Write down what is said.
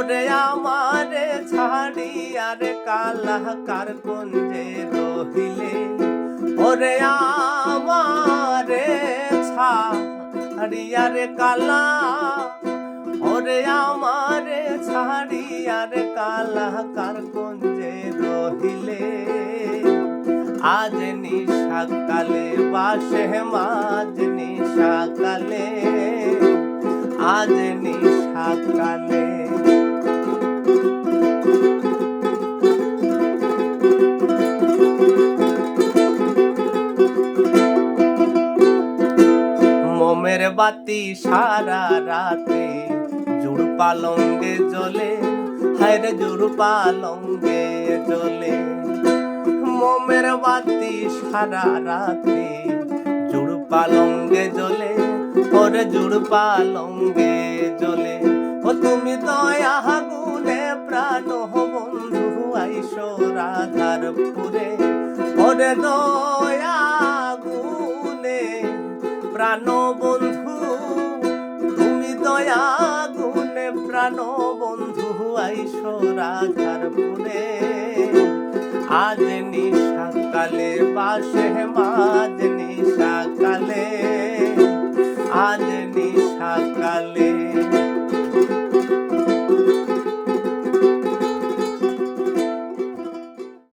ওরে আমারে ছাড়িয়া রে কালা কার কুঞ্জে রহিলে, ওরে আমারে ছাড়িয়া রে কালা, ওরে আমারে ছাড়িয়া রে কালা কার কুঞ্জে রহিলে। আজ নিশাকালে বাসে মাঝ নিশাকালে, আজ নিশাকালে। মোমের বাতি সারা রাতে জুড় পালঙ্গে জ্বলে, হায়রে জুড় পালঙ্গে জ্বলে। মোমের বাতি সারা রাতে জুড় পালঙ্গে জ্বলে, ওরে জুড় পালঙ্গে জ্বলে। ও তুমি দয়া গুনে প্রাণ বন্ধু আইসো রাধারপুরে, ওরে দয়া গুনে প্রাণ বন্ধু, তুমি দয়া গুনে প্রাণ বন্ধু আইসো রাধারপুরে। আজ নিশাকালে বাসে মাঝ নিশাকালে, আজ নিশাকালে।